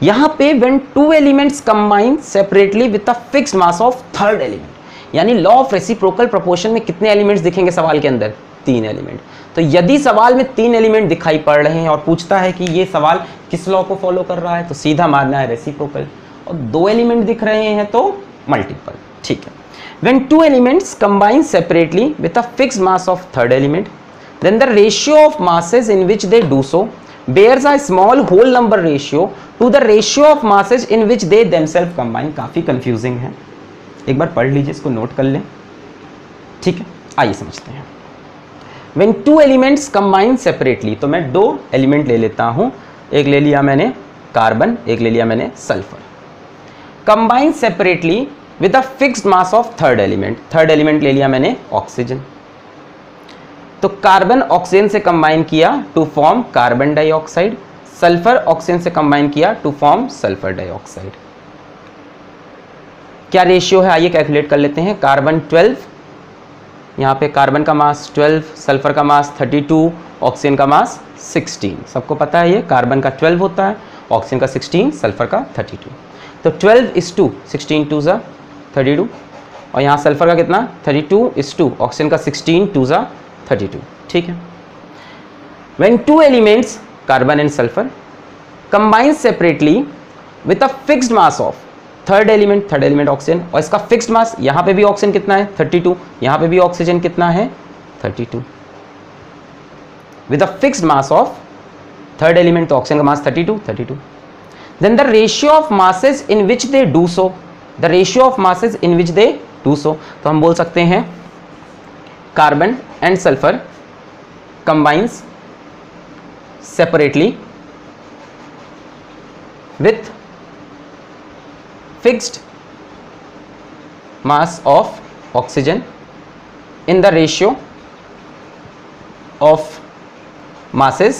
यहां पे when 2 elements combine separately with a fixed mass of third element, यानी लॉ ऑफ रेसिप्रोकल प्रोपोर्शन में कितने एलिमेंट्स दिखेंगे सवाल के अंदर 3 एलिमेंट। तो यदि सवाल में 3 एलिमेंट दिखाई पड़ रहे हैं और पूछता है कि ये सवाल किस लॉ को फॉलो कर रहा है, तो सीधा मारना है रेसिप्रोकल, और 2 एलिमेंट दिख रहे हैं तो मल्टीपल, ठीक है। When 2 elements combine separately with a fixed mass of third element, then the ratio of masses in which they do so bears a small whole number ratio to the ratio of masses in which they themselves combine। काफी confusing है, एक बार पढ़ लीजिए, इसको note कर लें, ठीक है। आइए समझते हैं। When 2 elements combine separately, तो मैं 2 एलिमेंट ले लेता हूं, एक ले लिया मैंने कार्बन, एक ले लिया मैंने sulphur. Combine separately with a fixed mass of third element, third element ले लिया मैंने ऑक्सीजन। तो कार्बन ऑक्सीजन से कंबाइन किया to form carbon dioxide, sulphur oxygen से कंबाइन किया टू फॉर्म सल्फर डाइऑक्साइड। क्या रेशियो है आइए कैलकुलेट कर लेते हैं। कार्बन 12, यहाँ पे कार्बन का मास 12, सल्फर का मास 32, ऑक्सीजन का मास 16। सबको पता है ये कार्बन का 12 होता है, ऑक्सीजन का 16, सल्फर का 32। तो 12:16 2 ज़ा 32 और यहाँ सल्फर का कितना 32:2, ऑक्सीजन का 16 2 ज़ा 32। ठीक है। When two elements carbon and sulfur combine separately with a fixed mass of third element oxygen, और इसका फिक्स्ड मास, यहाँ पे भी ऑक्सीजन कितना है 32, यहाँ पे भी ऑक्सीजन कितना है 32, with a fixed mass of third element तो ऑक्सीजन का मास 32। Then the ratio of masses in which they do so, the ratio of masses in which they do so, तो हम बोल सकते हैं carbon and sulphur combines separately with fixed mass of oxygen in the ratio of masses।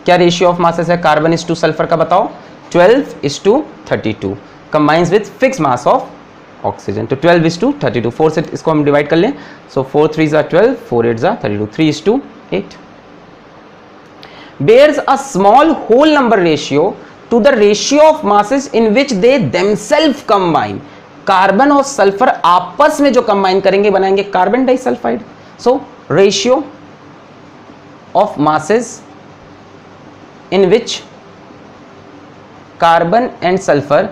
क्या ratio of masses है carbon is two sulphur का बताओ 12:32 combines with fix mass of oxygen. तो 12:32, 4 से इसको हम डिवाइड कर लें, सो 4 3 ज़ा 12, 4 8 ज़ा 32, 3:8 bears a small whole number ratio to the ratio of masses in which they themselves combine। Carbon और सल्फर आपस में जो कंबाइन करेंगे बनाएंगे carbon disulphide. So ratio of masses in which carbon and sulfur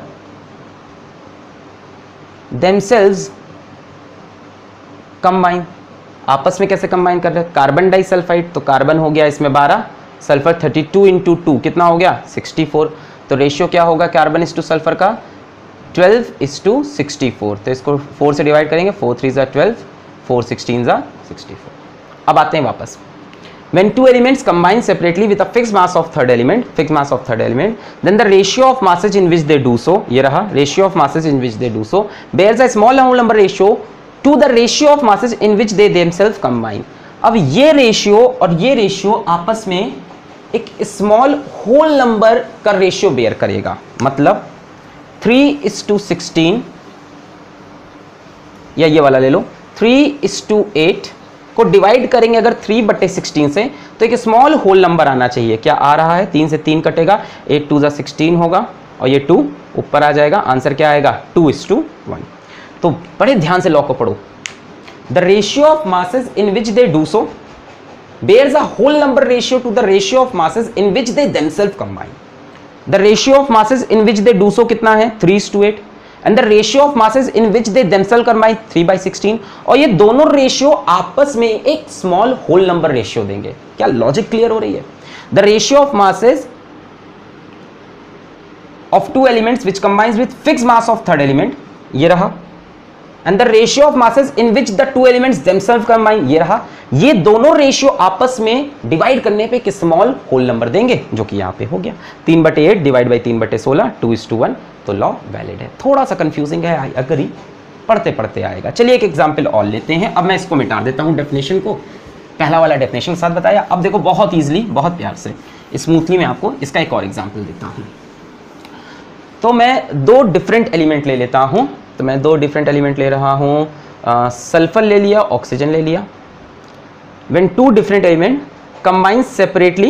themselves combine। आपस में कैसे combine कर रहे हैं, कार्बन डाइसल्फाइड तो कार्बन हो गया इसमें 12, सल्फर 32 इंटू 2 कितना हो गया 64। तो रेशियो क्या होगा कार्बन इस टू सल्फर का 12:64। तो इसको 4 से डिवाइड करेंगे, 4 3 ज़ा 12, 4 16 ज़ा 64। अब आते हैं वापस। When two elements combine separately with a fixed mass of third element, then the ratio of masses in which they do so, ये रहा ratio of masses in which they do so, bears a small whole number ratio to the ratio of masses in which they themselves combine। अब ये ratio और ये ratio आपस में एक small whole number का रेशियो बेयर करेगा। मतलब 3:16 या ये वाला ले लो 3:8 को डिवाइड करेंगे अगर 3/16 से, तो एक स्मॉल होल नंबर आना चाहिए। क्या आ रहा है 3 से 3 कटेगा, 8 2 ज़ा 16 होगा और ये 2 ऊपर आ जाएगा। आंसर क्या आएगा 2:1। तो बड़े ध्यान से लॉ को पढ़ो। The ratio of masses in which they do so bears a whole number ratio to the ratio of masses in which they themselves combine। the ratio of masses in which they do so कितना है 3:8 and the ratio of masses in which they themselves combine 3/16। और ये दोनों ratio आपस में एक small whole number ratio देंगे। क्या लॉजिक क्लियर हो रही है। the ratio of masses of two elements which combines with fixed mass of third element, ये रहा, and the ratio of masses in which the two elements themselves combine, ये रहा। ये दोनों रेशियो आपस में डिवाइड करने पे एक स्मॉल होल नंबर देंगे, जो कि यहाँ पे हो गया 3/8 डिवाइड बाई 3/16 2:1। तो लॉ वैलिड है। थोड़ा सा कंफ्यूजिंग है, आई अग्री, पढ़ते पढ़ते आएगा। चलिए एक एग्जांपल और लेते हैं। अब मैं इसको मिटा देता हूँ डेफिनेशन को, पहला वाला डेफिनेशन के साथ बताया। अब देखो बहुत ईजिली, बहुत प्यार से, स्मूथली मैं आपको इसका एक और एग्जाम्पल देता हूँ। तो मैं दो डिफरेंट एलिमेंट ले लेता हूँ। तो मैं दो डिफरेंट एलिमेंट ले रहा हूँ, सल्फर ले लिया, ऑक्सीजन ले लिया। When two different element combine separately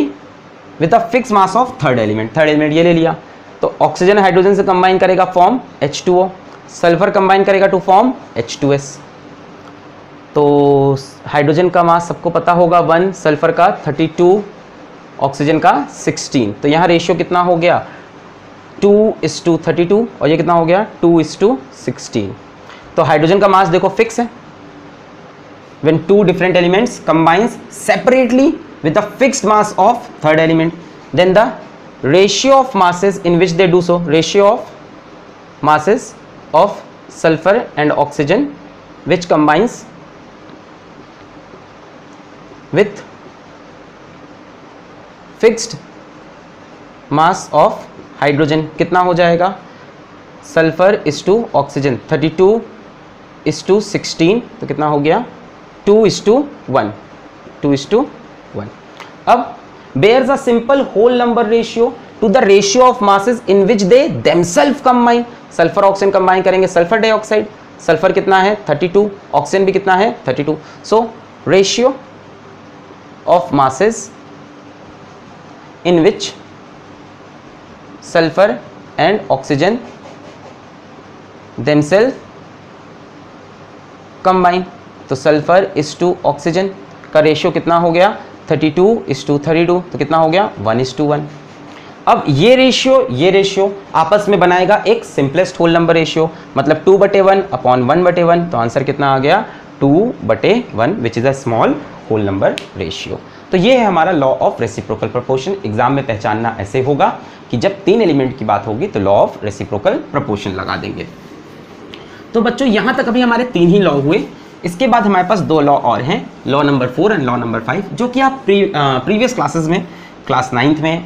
with a fixed mass of third element ये ले लिया, तो ऑक्सीजन हाइड्रोजन से कंबाइन करेगा फॉर्म H2O, सल्फर कंबाइन करेगा टू फॉर्म H2S। तो हाइड्रोजन का मास सबको पता होगा 1, सल्फर का 32, ऑक्सीजन का 16। तो यहाँ रेशियो कितना हो गया 2:32 और ये कितना हो गया 2:16। तो हाइड्रोजन का मास देखो फिक्स है। When two different elements combines separately with a fixed mass of third element, then the ratio of masses in which they do so, ratio of masses of sulfur and oxygen which combines with fixed mass of hydrogen कितना हो जाएगा, sulphur is to oxygen 32:16, तो कितना हो गया 2:1। अब bears a simple whole number ratio to the ratio of masses in which they themselves combine. Sulphur oxygen combine करेंगे sulphur dioxide, sulphur कितना है 32, ऑक्सीजन भी कितना है 32। So ratio of masses in which sulphur and oxygen themselves combine, तो sulphur is to oxygen का ratio कितना हो गया 32:32, तो कितना हो गया 1:1। अब ये रेशियो आपस में बनाएगा एक सिंपलेस्ट होल नंबर रेशियो, मतलब 2/1 अपॉन 1/1, तो आंसर कितना आ गया 2/1 which is a small whole number ratio. तो ये है हमारा law of reciprocal proportion. Exam में पहचानना ऐसे होगा कि जब 3 एलिमेंट की बात होगी तो लॉ ऑफ रेसिप्रोकल प्रोपोर्शन लगा देंगे। तो बच्चों यहाँ तक अभी हमारे 3 ही लॉ हुए। इसके बाद हमारे पास 2 लॉ और हैं, law number 4 and law number 5, जो कि आप प्रीवियस क्लासेस में क्लास 9th में,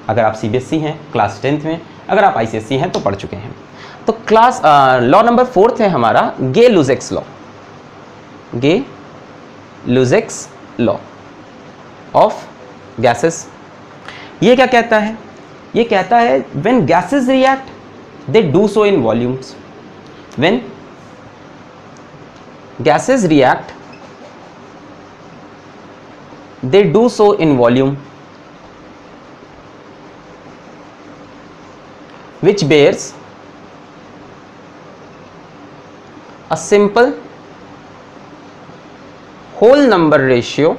अगर आप CBSE हैं, क्लास 10th में, अगर आप ICSE हैं तो पढ़ चुके हैं। तो क्लास लॉ नंबर 4 है हमारा गे-लुजेक्स लॉ, गे-लुजेक्स लॉ ऑफ गैसेस। ये क्या कहता है? ये कहता है when gases react they do so in volumes. When gases react they do so in volume which bears a simple whole number ratio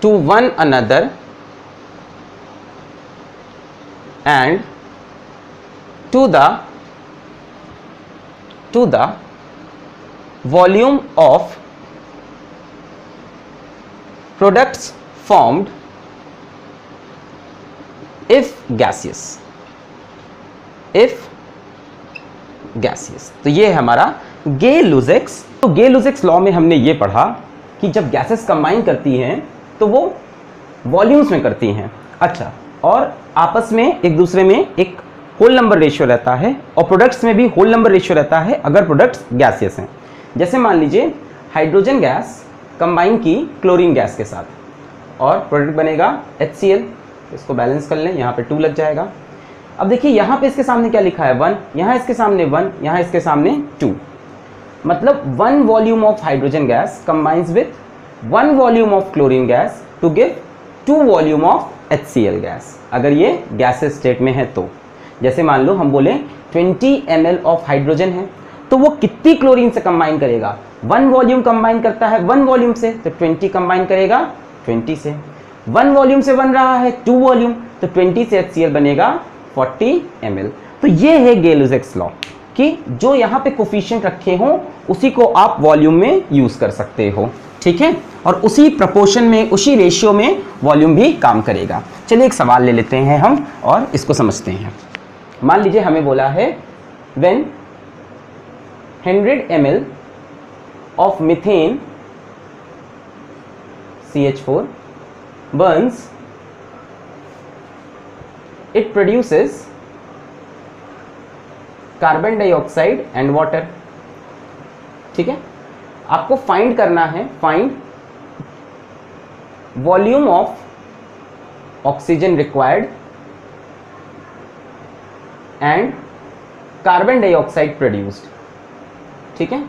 to one another and to the volume of products formed if gaseous। तो ये है हमारा गे-लुजेक्स। तो गे-लुजेक्स law में हमने ये पढ़ा कि जब गैसेस कंबाइन करती हैं तो वो वॉल्यूम्स में करती हैं। अच्छा, और आपस में एक दूसरे में एक होल नंबर रेशियो रहता है, और प्रोडक्ट्स में भी होल नंबर रेशियो रहता है अगर प्रोडक्ट्स गैसियस हैं। जैसे मान लीजिए हाइड्रोजन गैस कंबाइन की क्लोरीन गैस के साथ, और प्रोडक्ट बनेगा HCl। इसको बैलेंस कर लें, यहाँ पे 2 लग जाएगा। अब देखिए यहाँ पे इसके सामने क्या लिखा है 1, यहाँ इसके सामने 1, यहाँ इसके सामने 2, मतलब 1 volume of hydrogen gas combines with 1 volume of chlorine gas to give 2 volume of HCl gas, अगर ये गैसेस स्टेट में है तो। जैसे मान लो हम बोले 20 ml ऑफ हाइड्रोजन है, तो वो कितनी क्लोरीन से कंबाइन करेगा? 1 वॉल्यूम कंबाइन करता है 1 वॉल्यूम से, तो 20 कंबाइन करेगा 20 से। 1 वॉल्यूम से बन रहा है 2 वॉल्यूम, तो 20 से HCl बनेगा 40 ml। तो ये है गे-लुजेक्स लॉ कि जो यहाँ पे कोफिशिएंट रखे हों उसी को आप वॉल्यूम में यूज कर सकते हो, ठीक है, और उसी प्रपोर्शन में, उसी रेशियो में वॉल्यूम भी काम करेगा। चलिए एक सवाल ले लेते हैं हम और इसको समझते हैं। मान लीजिए हमें बोला है when 100 ml of methane CH4 burns, it produces carbon dioxide and water. ठीक है, आपको फाइंड करना है, find volume of oxygen required and carbon dioxide produced. ठीक है,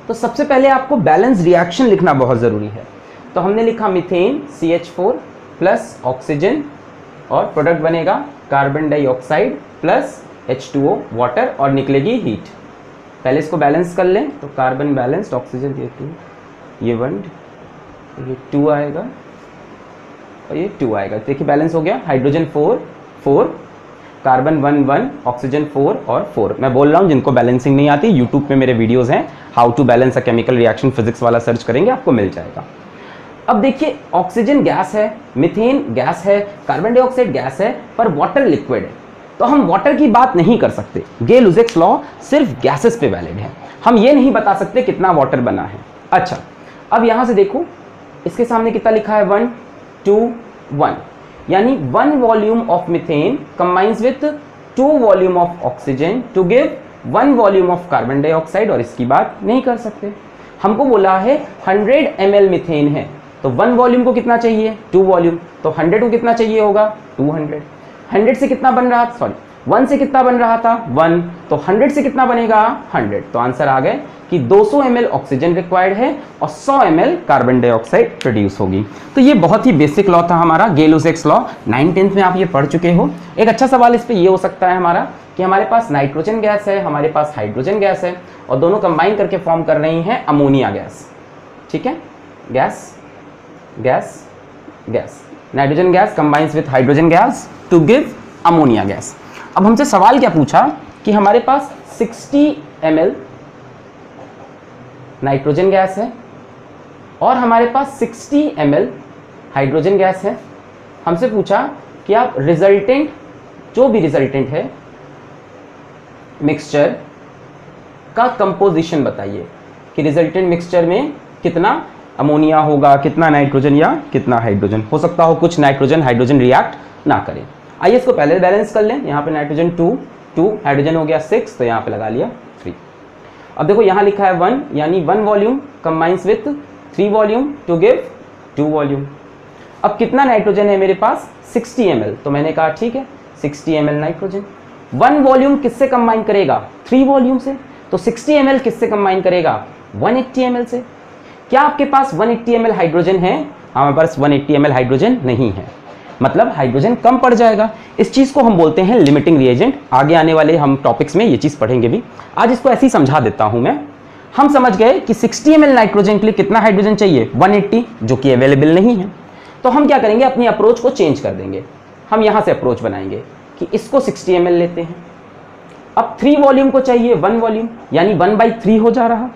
तो सबसे पहले आपको बैलेंस रिएक्शन लिखना बहुत ज़रूरी है। तो हमने लिखा मीथेन CH4 प्लस ऑक्सीजन और प्रोडक्ट बनेगा carbon dioxide plus H2O water और निकलेगी हीट। पहले इसको बैलेंस कर लें, तो कार्बन बैलेंस्ड, ऑक्सीजन ये 2, ये 1, ये 2 आएगा और ये 2 आएगा। देखिए बैलेंस हो गया। हाइड्रोजन 4 4, कार्बन 1 1, ऑक्सीजन 4 और 4। मैं बोल रहा हूँ जिनको बैलेंसिंग नहीं आती, यूट्यूब पे मेरे वीडियोस हैं, how to balance a chemical reaction, physics वाला सर्च करेंगे आपको मिल जाएगा। अब देखिए ऑक्सीजन गैस है, मीथेन गैस है, कार्बन डाइऑक्साइड गैस है, पर वाटर लिक्विड है, तो हम वाटर की बात नहीं कर सकते। गे-लुजेक्स लॉ सिर्फ गैसेस पे वैलिड है, हम ये नहीं बता सकते कितना वाटर बना है। अच्छा, अब यहां से देखो इसके सामने कितना लिखा है 1 2 1, यानी 1 volume of methane combines with 2 volume of oxygen to give 1 volume of carbon dioxide, और इसकी बात नहीं कर सकते। हमको बोला है 100 ml मीथेन है, तो 1 वॉल्यूम को कितना चाहिए, 2 वॉल्यूम, तो 100 को कितना चाहिए होगा, 200। 100 से कितना बन रहा, सॉरी 1 से कितना बन रहा था, 1, तो 100 से कितना बनेगा, 100। तो आंसर आ गए कि 200 ml ऑक्सीजन रिक्वायर्ड है और 100 ml कार्बन डाइऑक्साइड प्रोड्यूस होगी। तो ये बहुत ही बेसिक लॉ था हमारा, गेल-लुसाक्स लॉ, 9th में आप ये पढ़ चुके हो। एक अच्छा सवाल इस पे ये हो सकता है हमारा कि हमारे पास नाइट्रोजन गैस है, हमारे पास हाइड्रोजन गैस है और दोनों कंबाइन करके फॉर्म कर रही हैं अमोनिया गैस। ठीक है, gas gas gas, nitrogen gas combines with hydrogen gas to give ammonia gas. अब हमसे सवाल क्या पूछा कि हमारे पास 60 ml नाइट्रोजन गैस है और हमारे पास 60 ml हाइड्रोजन गैस है। हमसे पूछा कि आप रिजल्टेंट, जो भी रिजल्टेंट है मिक्सचर का कंपोजिशन बताइए कि रिजल्टेंट मिक्सचर में कितना अमोनिया होगा, कितना नाइट्रोजन या कितना हाइड्रोजन। हो सकता हो कुछ नाइट्रोजन हाइड्रोजन रिएक्ट ना करें। आइए इसको पहले बैलेंस कर लें। यहाँ पे नाइट्रोजन 2 हाइड्रोजन हो गया 6, तो यहाँ पे लगा लिया 3। अब देखो यहाँ लिखा है 1, यानी 1 volume combines with 3 volume to give 2 volume. अब कितना नाइट्रोजन है मेरे पास, 60 ml, तो मैंने कहा ठीक है 60 ml नाइट्रोजन। 1 वॉल्यूम किससे कंबाइन करेगा, 3 वॉल्यूम से, तो 60 ml किससे कंबाइन करेगा, 180 ml से। क्या आपके पास 180 ml हाइड्रोजन है, हमारे पास 180 ml हाइड्रोजन नहीं है, मतलब हाइड्रोजन कम पड़ जाएगा। इस चीज को हम बोलते हैं लिमिटिंग रिएजेंट। आगे आने वाले हम टॉपिक्स में ये चीज पढ़ेंगे भी, आज इसको ऐसे ही समझा देता हूं मैं। हम समझ गए कि 60 ml नाइट्रोजन के लिए कितना हाइड्रोजन चाहिए, 180, जो कि अवेलेबल नहीं है। तो हम क्या करेंगे, अपनी अप्रोच को चेंज कर देंगे। हम यहां से अप्रोच बनाएंगे कि इसको 60 ml लेते हैं। अब 3 वॉल्यूम को चाहिए 1 वॉल्यूम, यानी 1/3 हो जा रहा।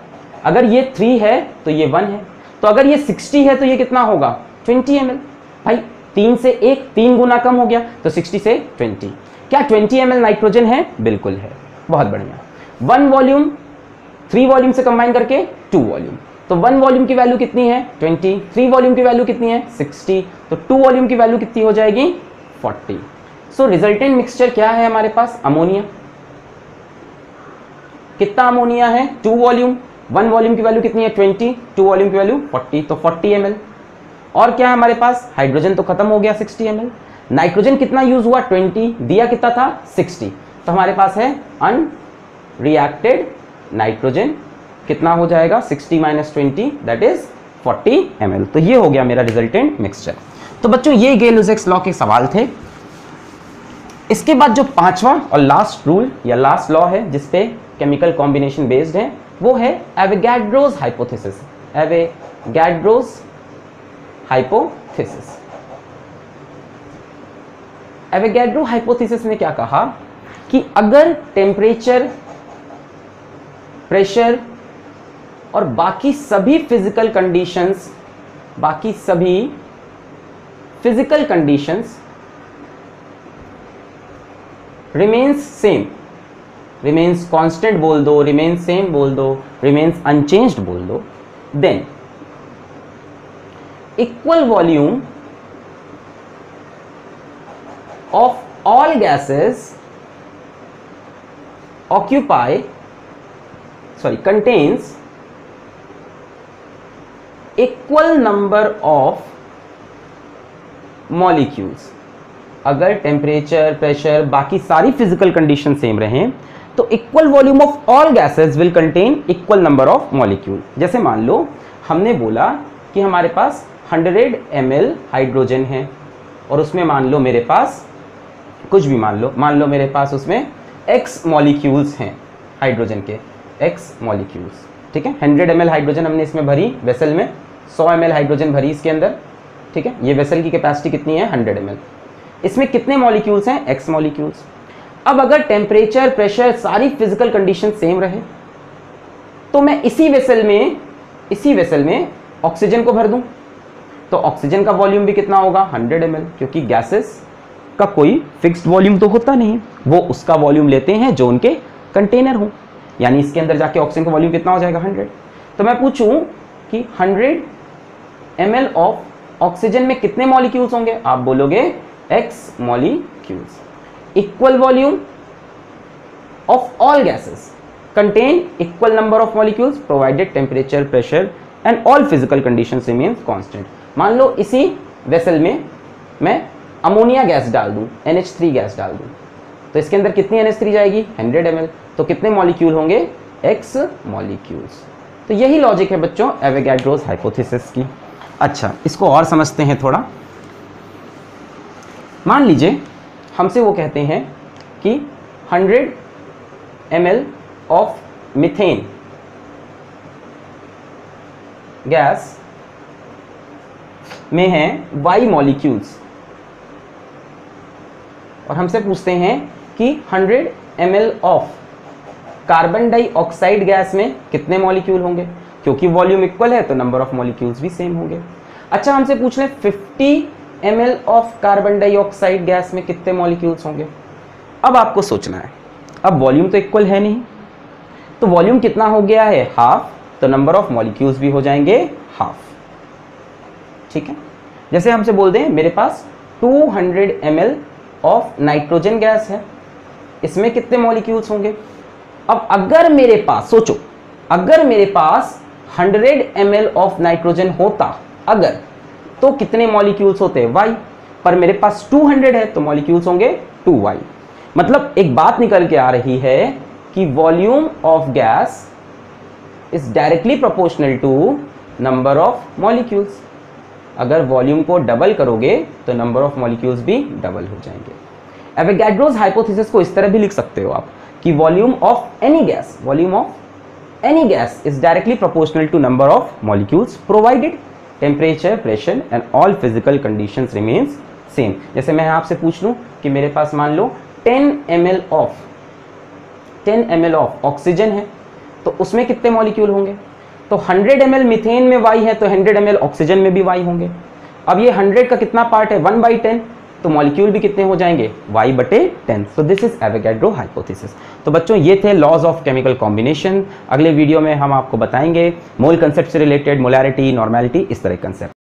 अगर ये 3 है तो ये 1 है, तो अगर ये 60 है तो ये कितना होगा, 20 ml। भाई 3 से 1 3 गुना कम हो गया, तो 60 से 20। क्या 20 ml नाइट्रोजन है, बिल्कुल है, बहुत बढ़िया। 1 वॉल्यूम 3 वॉल्यूम से कंबाइन करके 2 वॉल्यूम, तो 1 वॉल्यूम की वैल्यू कितनी है 20, 3 वॉल्यूम की वैल्यू कितनी है 60, तो 2 वॉल्यूम की वैल्यू कितनी हो जाएगी 40। सो रिजल्टेंट मिक्सचर क्या है हमारे पास, अमोनिया। कितना अमोनिया है, 2 वॉल्यूम, 1 वॉल्यूम की वैल्यू कितनी है 20, 2 वॉल्यूम की वैल्यू 40, तो 40 ml। और क्या है हमारे पास, हाइड्रोजन तो खत्म हो गया 60 ml। नाइट्रोजन कितना यूज हुआ 20, दिया कितना था 60, तो हमारे पास है अनरिएक्टेड नाइट्रोजन, कितना हो जाएगा 60 - 20 दैट इज 40 ml। तो ये हो गया मेरा रिजल्टेंट मिक्सचर। तो बच्चों ये गेल-लुसाक्स लॉ के सवाल थे। इसके बाद जो 5वां और लास्ट रूल या लास्ट लॉ है जिसपे केमिकल कॉम्बिनेशन बेस्ड है, वो है Avogadro's hypothesis. Avogadro's hypothesis. Avogadro hypothesis ने क्या कहा कि अगर टेम्परेचर, प्रेशर और बाकी सभी physical conditions remains same, remains constant बोल दो, रिमेन्स सेम बोल दो, रिमेन्स अनचेंज्ड बोल दो, than equal volume of all gases contains equal number of molecules। अगर टेम्परेचर, प्रेशर, बाकी सारी फिजिकल कंडीशन सेम रहें तो equal volume of all gases will contain equal number of molecule. जैसे मान लो हमने बोला कि हमारे पास 100 ml हाइड्रोजन है और उसमें मान लो मेरे पास कुछ भी मान लो मेरे पास उसमें x मॉलिक्यूल्स हैं हाइड्रोजन के, x मॉलिक्यूल्स, ठीक है। 100 ml हाइड्रोजन हमने इसमें भरी वेसल में, 100 ml हाइड्रोजन भरी इसके अंदर, ठीक है। ये वेसल की कैपेसिटी कितनी है 100 ml। इसमें कितने मॉलिक्यूल्स हैं, x मॉलिक्यूल्स। अब अगर टेम्परेचर, प्रेशर, सारी फिजिकल कंडीशन सेम रहे तो मैं इसी वेसल में ऑक्सीजन को भर दूं, तो ऑक्सीजन का वॉल्यूम भी कितना होगा 100 ml, क्योंकि गैसेस का कोई फिक्स्ड वॉल्यूम तो होता नहीं, वो उसका वॉल्यूम लेते हैं जो उनके कंटेनर हो, यानी इसके अंदर जाके ऑक्सीजन का वॉल्यूम कितना हो जाएगा 100। तो मैं पूछूं कि 100 ml ऑफ ऑक्सीजन में कितने मॉलिक्यूल्स होंगे, आप बोलोगे x molecules. Equal volume of all gases contain equal number of molecules provided temperature, pressure and all physical conditions remains constant। मान लो इसी वेसल में मैं अमोनिया गैस डाल दूं, NH3 गैस डाल दूं, तो इसके अंदर कितनी NH3 जाएगी? 100 ml। तो कितने मॉलिक्यूल होंगे? X molecules. तो यही लॉजिक है बच्चों एवोगैड्रोस हाइपोथेसिस की। अच्छा, इसको और समझते हैं थोड़ा। मान लीजिए हमसे वो कहते हैं कि 100 ml ऑफ मीथेन गैस में हैं Y मॉलिक्यूल्स, और हमसे पूछते हैं कि 100 ml of carbon dioxide gas में कितने मॉलिक्यूल होंगे, क्योंकि वॉल्यूम इक्वल है तो नंबर ऑफ मॉलिक्यूल्स भी सेम होंगे। अच्छा, हमसे पूछ रहे 50 ml of carbon dioxide gas में कितने मॉलिक्यूल्स होंगे। अब आपको सोचना है, अब वॉल्यूम तो इक्वल है नहीं, तो वॉल्यूम कितना हो गया है? हाफ, तो नंबर ऑफ मॉलिक्यूल्स भी हो जाएंगे हाफ। ठीक है, जैसे हमसे बोल दें मेरे पास 200 ml ऑफ नाइट्रोजन गैस है, इसमें कितने मॉलिक्यूल्स होंगे। अब अगर मेरे पास, सोचो, अगर मेरे पास 100 ml ऑफ नाइट्रोजन होता अगर, तो कितने मॉलिक्यूल्स होते? Y। पर मेरे पास 200 है तो मॉलिक्यूल्स होंगे 2Y। मतलब एक बात निकल के आ रही है कि volume of gas is directly proportional to number of molecules. अगर वॉल्यूम को डबल करोगे तो नंबर ऑफ मॉलिक्यूल्स भी डबल हो जाएंगे। एवोगैड्रोस हाइपोथेसिस को इस तरह भी लिख सकते हो आप कि volume of any gas is directly proportional to number of molecules provided temperature, pressure and all physical conditions remains same. जैसे मैं आपसे पूछ लूं कि मेरे पास मान लो 10 ml ऑफ ऑक्सीजन है, तो उसमें कितने मॉलिक्यूल होंगे। तो 100 ml मीथेन में Y है तो 100 ml ऑक्सीजन में भी Y होंगे। अब ये 100 का कितना पार्ट है? 1/10, तो मॉलिक्यूल भी कितने हो जाएंगे? Y/10। So this is Avogadro hypothesis. तो बच्चों ये थे लॉज ऑफ केमिकल कॉम्बिनेशन। अगले वीडियो में हम आपको बताएंगे मोल कंसेप्ट से रिलेटेड, मोलैरिटी, नॉर्मेलिटी, इस तरह कंसेप्ट।